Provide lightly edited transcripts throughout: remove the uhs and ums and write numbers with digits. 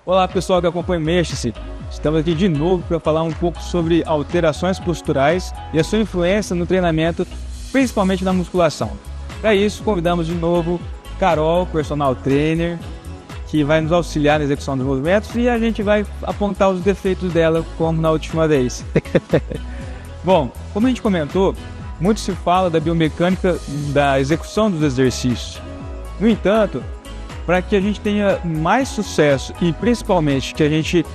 Olá pessoal que acompanha o Mexa-se, estamos aqui de novo para falar um pouco sobre alterações posturais e a sua influência no treinamento, principalmente na musculação. Para isso, convidamos de novo Carol, personal trainer, que vai nos auxiliar na execução dos movimentos e a gente vai apontar os defeitos dela como na última vez. Bom, como a gente comentou, muito se fala da biomecânica da execução dos exercícios. No entanto, para que a gente tenha mais sucesso e principalmente que a gente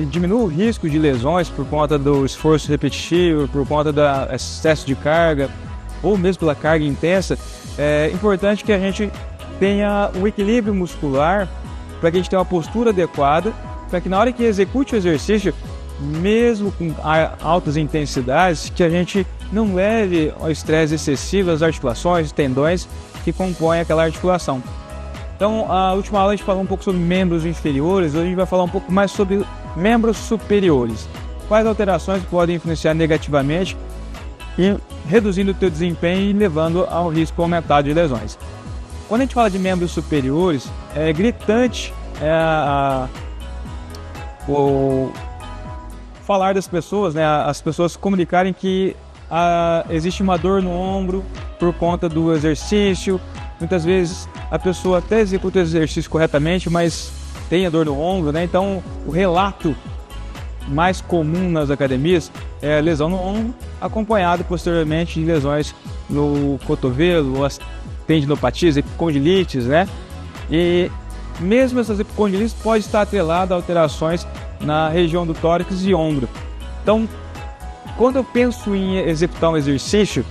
diminua o risco de lesões por conta do esforço repetitivo, por conta do excesso de carga ou mesmo pela carga intensa, é importante que a gente tenha um equilíbrio muscular para que a gente tenha uma postura adequada, para que na hora que execute o exercício, mesmo com altas intensidades, que a gente não leve ao estresse excessivo as articulações, tendões que compõem aquela articulação. Então, a última aula a gente falou um pouco sobre membros inferiores, hoje a gente vai falar um pouco mais sobre membros superiores. Quais alterações podem influenciar negativamente e reduzindo o teu desempenho e levando ao risco aumentado de lesões. Quando a gente fala de membros superiores, é gritante o falar das pessoas, né, as pessoas comunicarem que existe uma dor no ombro por conta do exercício. Muitas vezes a pessoa até executa o exercício corretamente, mas tem a dor no ombro, né? Então, o relato mais comum nas academias é lesão no ombro, acompanhado posteriormente de lesões no cotovelo, as tendinopatias, epicondilites, né? E mesmo essas epicondilites podem estar atreladas a alterações na região do tórax e ombro. Então, quando eu penso em executar um exercício,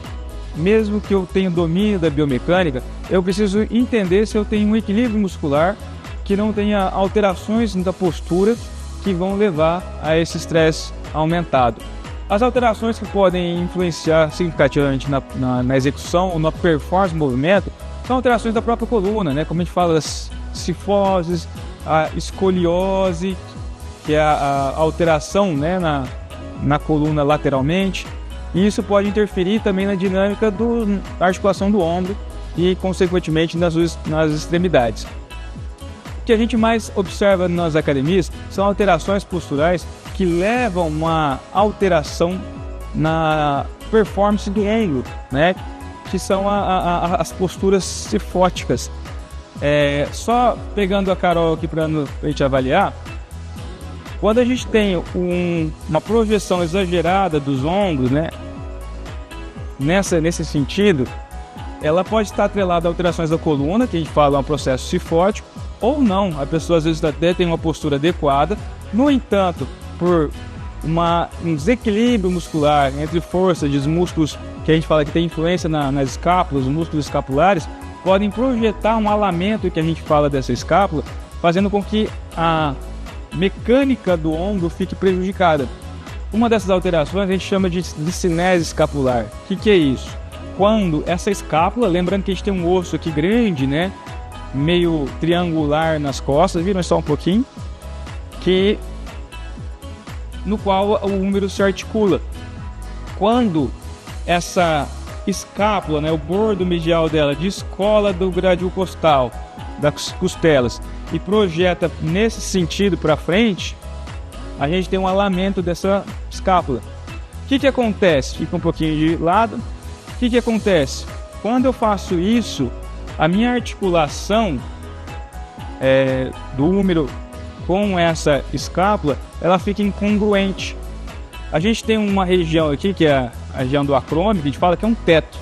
mesmo que eu tenha domínio da biomecânica, eu preciso entender se eu tenho um equilíbrio muscular que não tenha alterações da postura que vão levar a esse estresse aumentado. As alterações que podem influenciar significativamente na execução ou na performance do movimento são alterações da própria coluna, né? Como a gente fala, as cifoses, a escoliose, que é a alteração, né, na coluna lateralmente. E isso pode interferir também na dinâmica da articulação do ombro e, consequentemente, nas extremidades. O que a gente mais observa nas academias são alterações posturais que levam a uma alteração na performance do ombro, né? Que são as posturas cifóticas. Só pegando a Carol aqui para a gente avaliar, quando a gente tem uma projeção exagerada dos ombros, né, nesse sentido, ela pode estar atrelada a alterações da coluna, que a gente fala é um processo cifótico, ou não. A pessoa às vezes até tem uma postura adequada, no entanto, por um desequilíbrio muscular entre força dos músculos que a gente fala que tem influência nas escápulas, os músculos escapulares, podem projetar um alamento que a gente fala dessa escápula, fazendo com que a mecânica do ombro fique prejudicada. Uma dessas alterações a gente chama de discinese escapular. O que é isso? Quando essa escápula, lembrando que a gente tem um osso aqui grande, né, meio triangular nas costas, viram só um pouquinho, no qual o húmero se articula. Quando essa escápula, né, o bordo medial dela descola do gradil costal, das costelas, e projeta nesse sentido para frente, a gente tem um alamento dessa escápula. O que acontece? Fica um pouquinho de lado. O que acontece? Quando eu faço isso, a minha articulação do húmero com essa escápula, ela fica incongruente. A gente tem uma região aqui, que é a região do acrômio, que a gente fala que é um teto.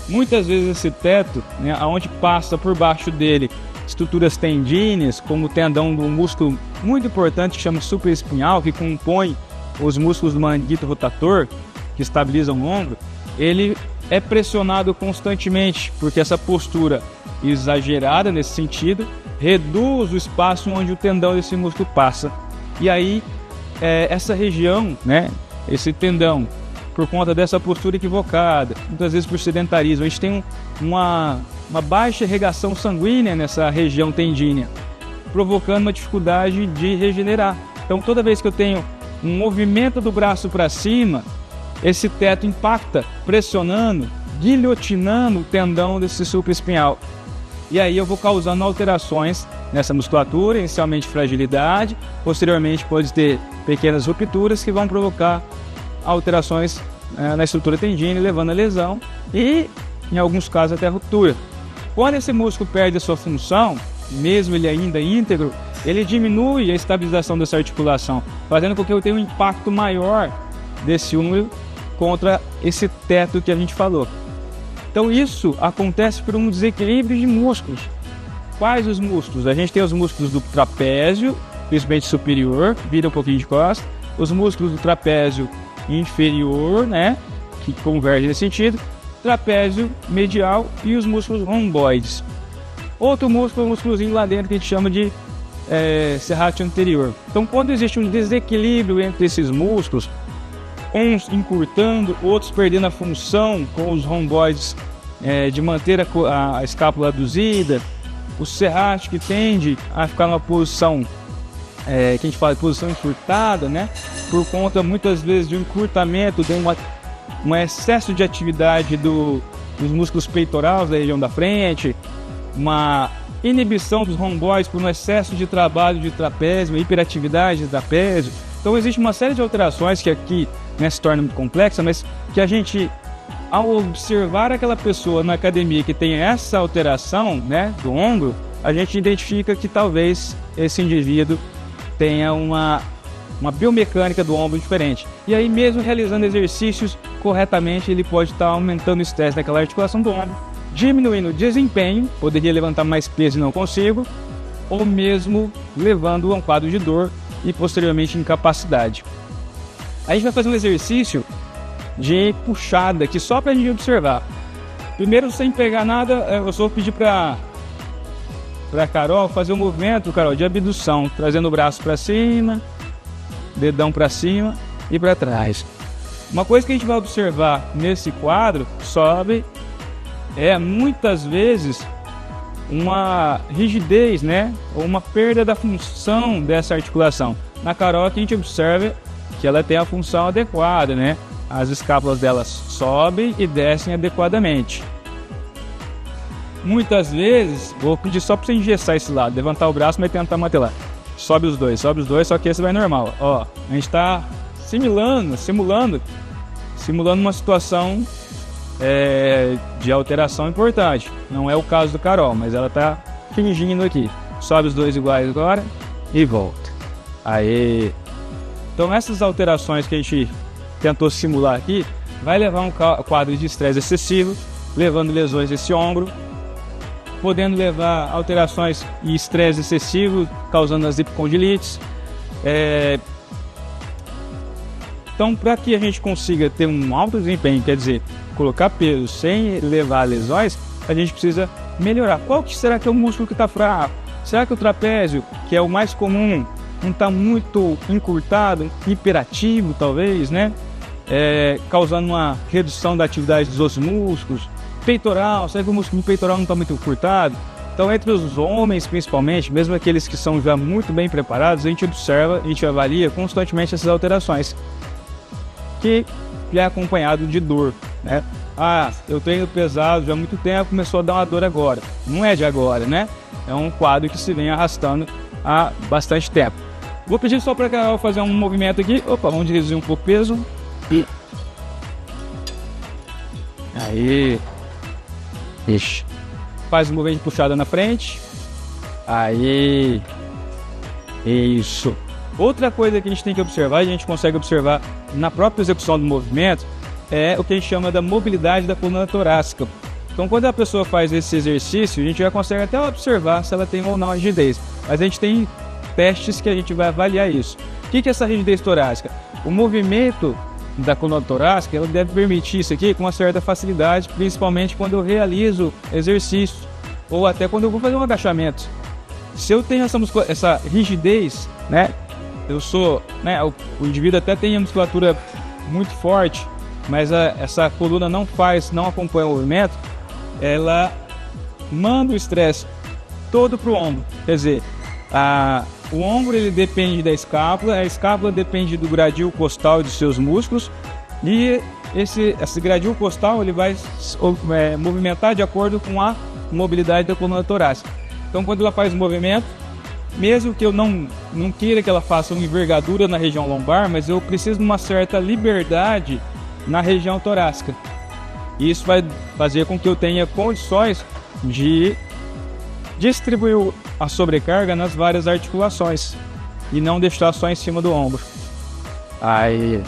Muitas vezes esse teto, né, onde passa por baixo dele estruturas tendíneas, como o tendão do músculo muito importante que chama supraespinhal, que compõe os músculos do manguito rotator, que estabilizam o ombro, ele é pressionado constantemente, porque essa postura exagerada nesse sentido reduz o espaço onde o tendão desse músculo passa. E aí, essa região, né, esse tendão, por conta dessa postura equivocada, muitas vezes por sedentarismo, a gente tem uma baixa irrigação sanguínea nessa região tendínea, provocando uma dificuldade de regenerar. Então, toda vez que eu tenho um movimento do braço para cima, esse teto impacta, pressionando, guilhotinando o tendão desse supraespinhal. E aí eu vou causando alterações nessa musculatura, inicialmente fragilidade, posteriormente pode ter pequenas rupturas que vão provocar alterações na estrutura tendínea, levando a lesão e, em alguns casos, até a ruptura. Quando esse músculo perde a sua função, mesmo ele ainda íntegro, ele diminui a estabilização dessa articulação, fazendo com que eu tenha um impacto maior desse húmero contra esse teto que a gente falou. Então isso acontece por um desequilíbrio de músculos. Quais os músculos? A gente tem os músculos do trapézio, principalmente superior, vira um pouquinho de costa, os músculos do trapézio inferior, né, que convergem nesse sentido, trapézio medial e os músculos romboides. Outro músculo é um músculozinho lá dentro que a gente chama de serrátil anterior. Então, quando existe um desequilíbrio entre esses músculos, uns encurtando, outros perdendo a função, com os romboides de manter a escápula aduzida, o serrátil que tende a ficar numa posição que a gente fala de posição encurtada, né? Por conta muitas vezes de um encurtamento, de um excesso de atividade dos músculos peitorais da região da frente, uma inibição dos romboides por um excesso de trabalho de trapézio, uma hiperatividade de trapézio. Então existe uma série de alterações que aqui se torna muito complexa, mas que a gente, ao observar aquela pessoa na academia que tem essa alteração, né, do ombro, a gente identifica que talvez esse indivíduo tenha uma biomecânica do ombro diferente. E aí, mesmo realizando exercícios corretamente, ele pode estar aumentando o estresse naquela articulação do ombro, diminuindo o desempenho, poderia levantar mais peso e não consigo, ou mesmo levando a um quadro de dor e posteriormente incapacidade. A gente vai fazer um exercício de puxada aqui só para a gente observar. Primeiro, sem pegar nada, eu só vou pedir para Carol fazer um movimento, Carol, de abdução, trazendo o braço para cima, dedão para cima e para trás. Uma coisa que a gente vai observar nesse quadro, sobe, muitas vezes uma rigidez, né, ou uma perda da função dessa articulação. Na Carol aqui a gente observa que ela tem a função adequada, né? As escápulas delas sobem e descem adequadamente. Muitas vezes, vou pedir só para você engessar esse lado, levantar o braço, mas tentar manter lá. Sobe os dois, só que esse vai normal. Ó, a gente está simulando uma situação de alteração importante. Não é o caso do Carol, mas ela está fingindo aqui. Sobe os dois iguais agora e volta. Aê! Então essas alterações que a gente tentou simular aqui vai levar um quadro de estresse excessivo, levando lesões desse ombro, podendo levar alterações e estresse excessivo, causando as hipocondilites. Então, para que a gente consiga ter um alto desempenho, quer dizer, colocar peso sem levar a lesões, a gente precisa melhorar. Qual que será que é o músculo que está fraco? Será que o trapézio, que é o mais comum, não está muito encurtado, hiperativo talvez, né? Causando uma redução da atividade dos outros músculos. Peitoral, será que o músculo peitoral não está muito encurtado? Então, entre os homens principalmente, mesmo aqueles que são já muito bem preparados, a gente observa, a gente avalia constantemente essas alterações, que é acompanhado de dor, né? Ah, eu treino pesado já há muito tempo, começou a dar uma dor agora. Não é de agora, né? É um quadro que se vem arrastando há bastante tempo. Vou pedir só para a Carol fazer um movimento aqui. Opa, vamos reduzir um pouco o peso. Aí. Ixi. Faz um movimento de puxada na frente. Aí. Isso. Outra coisa que a gente tem que observar, e a gente consegue observar na própria execução do movimento, é o que a gente chama da mobilidade da coluna torácica. Então, quando a pessoa faz esse exercício, a gente já consegue até observar se ela tem ou não rigidez. Mas a gente tem testes que a gente vai avaliar isso. O que é essa rigidez torácica? O movimento da coluna torácica, ela deve permitir isso aqui com uma certa facilidade, principalmente quando eu realizo exercício ou até quando eu vou fazer um agachamento. Se eu tenho essa rigidez, né, o indivíduo até tem a musculatura muito forte, mas essa coluna não acompanha o movimento, ela manda o estresse todo para o ombro. Quer dizer, o ombro ele depende da escápula, a escápula depende do gradil costal e dos seus músculos, e esse gradil costal ele vai movimentar de acordo com a mobilidade da coluna torácica. Então, quando ela faz o movimento, mesmo que eu não queira que ela faça uma envergadura na região lombar, mas eu preciso de uma certa liberdade na região torácica. Isso vai fazer com que eu tenha condições de distribuir a sobrecarga nas várias articulações e não deixar só em cima do ombro. Aí,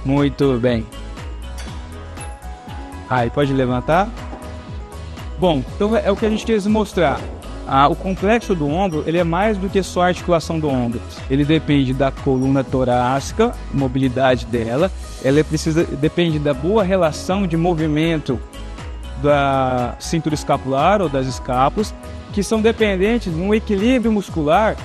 muito bem. Aí, pode levantar. Bom, então é o que a gente quis mostrar. O complexo do ombro, ele é mais do que só a articulação do ombro. Ele depende da coluna torácica, mobilidade dela. Ela depende da boa relação de movimento da cintura escapular ou das escápulas, que são dependentes de um equilíbrio muscular.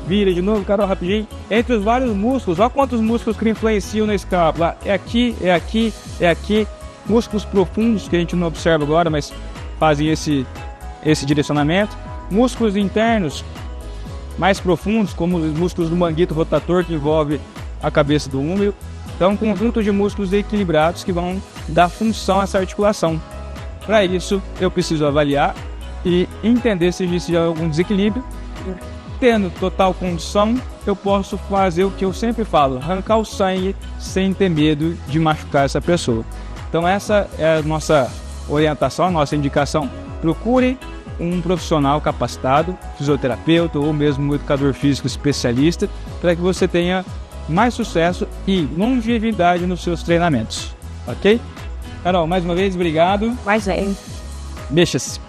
Vira de novo, Carol, rapidinho. Entre os vários músculos, olha quantos músculos que influenciam na escápula. É aqui, é aqui, é aqui. Músculos profundos, que a gente não observa agora, mas fazem esse direcionamento. Músculos internos mais profundos, como os músculos do manguito rotator, que envolve a cabeça do úmero. Então, um conjunto de músculos equilibrados que vão dar função a essa articulação. Para isso, eu preciso avaliar e entender se existe algum desequilíbrio. Tendo total condição, eu posso fazer o que eu sempre falo, arrancar o sangue sem ter medo de machucar essa pessoa. Então essa é a nossa orientação, a nossa indicação. Procure um profissional capacitado, fisioterapeuta ou mesmo um educador físico especialista, para que você tenha mais sucesso e longevidade nos seus treinamentos. Ok? Carol, mais uma vez, obrigado. Mais bem. Mexa-se.